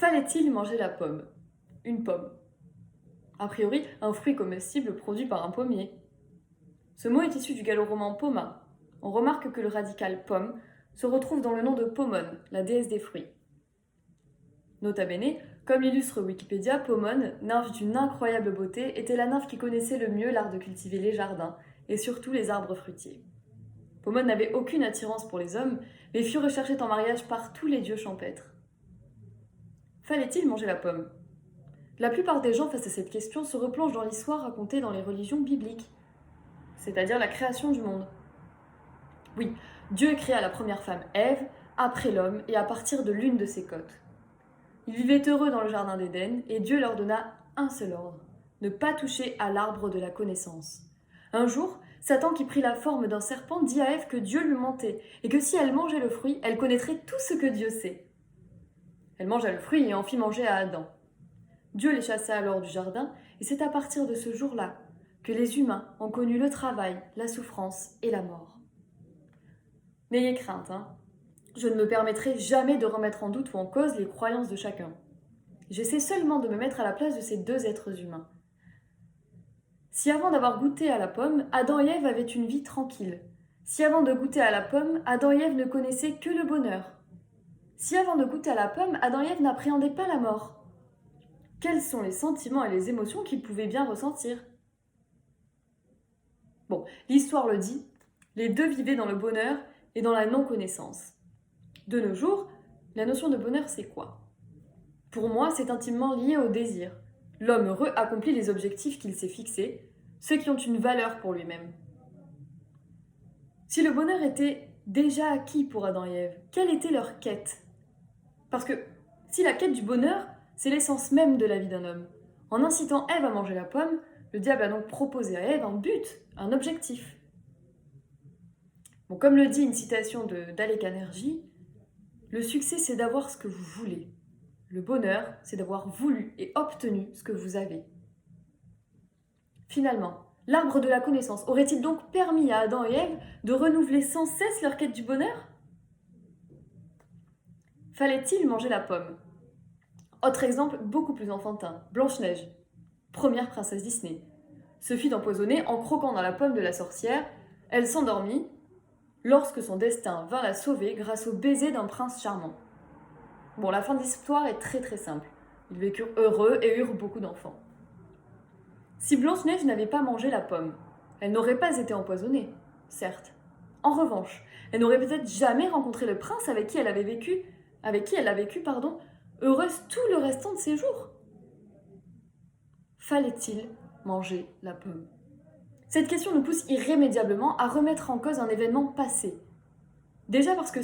Fallait-il manger la pomme? Une pomme. A priori, un fruit comestible produit par un pommier. Ce mot est issu du gallo-roman poma. On remarque que le radical pomme se retrouve dans le nom de Pomone, la déesse des fruits. Nota bene, comme l'illustre Wikipédia, Pomone, nymphe d'une incroyable beauté, était la nymphe qui connaissait le mieux l'art de cultiver les jardins, et surtout les arbres fruitiers. Pomone n'avait aucune attirance pour les hommes, mais fut recherchée en mariage par tous les dieux champêtres. Fallait-il manger la pomme? La plupart des gens face à cette question se replongent dans l'histoire racontée dans les religions bibliques, c'est-à-dire la création du monde. Oui, Dieu créa la première femme, Ève, après l'homme et à partir de l'une de ses côtes. Ils vivaient heureux dans le jardin d'Éden et Dieu leur donna un seul ordre, ne pas toucher à l'arbre de la connaissance. Un jour, Satan, qui prit la forme d'un serpent, dit à Ève que Dieu lui mentait et que si elle mangeait le fruit, elle connaîtrait tout ce que Dieu sait. Elle mangea le fruit et en fit manger à Adam. Dieu les chassa alors du jardin et c'est à partir de ce jour-là que les humains ont connu le travail, la souffrance et la mort. N'ayez crainte, je ne me permettrai jamais de remettre en doute ou en cause les croyances de chacun. J'essaie seulement de me mettre à la place de ces deux êtres humains. Si avant d'avoir goûté à la pomme, Adam et Ève avaient une vie tranquille, si avant de goûter à la pomme, Adam et Ève ne connaissaient que le bonheur, si avant de goûter à la pomme, Adam et Ève n'appréhendaient pas la mort, quels sont les sentiments et les émotions qu'ils pouvaient bien ressentir? Bon, l'histoire le dit, les deux vivaient dans le bonheur et dans la non-connaissance. De nos jours, la notion de bonheur, c'est quoi? Pour moi, c'est intimement lié au désir. L'homme heureux accomplit les objectifs qu'il s'est fixés, ceux qui ont une valeur pour lui-même. Si le bonheur était déjà acquis pour Adam et Ève, quelle était leur quête? Parce que si la quête du bonheur, c'est l'essence même de la vie d'un homme, en incitant Ève à manger la pomme, le diable a donc proposé à Ève un but, un objectif. Bon, comme le dit une citation d'Ale Carnegie, le succès, c'est d'avoir ce que vous voulez. Le bonheur, c'est d'avoir voulu et obtenu ce que vous avez. Finalement, l'arbre de la connaissance aurait-il donc permis à Adam et Ève de renouveler sans cesse leur quête du bonheur? Fallait-il manger la pomme? Autre exemple beaucoup plus enfantin, Blanche-Neige, première princesse Disney, se fit empoisonner en croquant dans la pomme de la sorcière. Elle s'endormit lorsque son destin vint la sauver grâce au baiser d'un prince charmant. Bon, la fin de l'histoire est très simple. Ils vécurent heureux et eurent beaucoup d'enfants. Si Blanche-Neige n'avait pas mangé la pomme, elle n'aurait pas été empoisonnée, certes. En revanche, elle n'aurait peut-être jamais rencontré le prince avec qui elle a vécu, heureuse tout le restant de ses jours. Fallait-il manger la pomme? Cette question nous pousse irrémédiablement à remettre en cause un événement passé. Déjà parce que,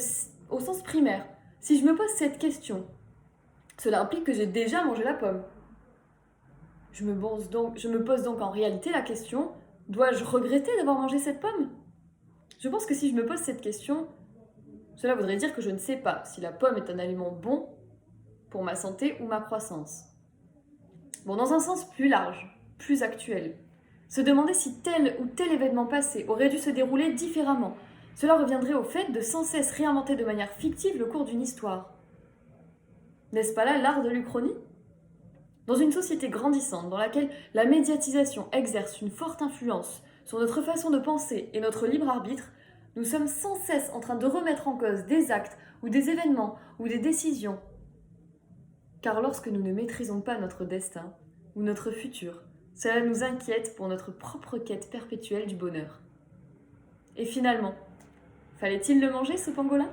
au sens primaire, si je me pose cette question, cela implique que j'ai déjà mangé la pomme. Je me pose donc en réalité la question, dois-je regretter d'avoir mangé cette pomme? Je pense que si je me pose cette question, cela voudrait dire que je ne sais pas si la pomme est un aliment bon pour ma santé ou ma croissance. Bon, dans un sens plus large, plus actuel, se demander si tel ou tel événement passé aurait dû se dérouler différemment, cela reviendrait au fait de sans cesse réinventer de manière fictive le cours d'une histoire. N'est-ce pas là l'art de l'Uchronie? Dans une société grandissante dans laquelle la médiatisation exerce une forte influence sur notre façon de penser et notre libre arbitre, nous sommes sans cesse en train de remettre en cause des actes ou des événements ou des décisions. Car lorsque nous ne maîtrisons pas notre destin ou notre futur, cela nous inquiète pour notre propre quête perpétuelle du bonheur. Et finalement, fallait-il le manger, ce pangolin ?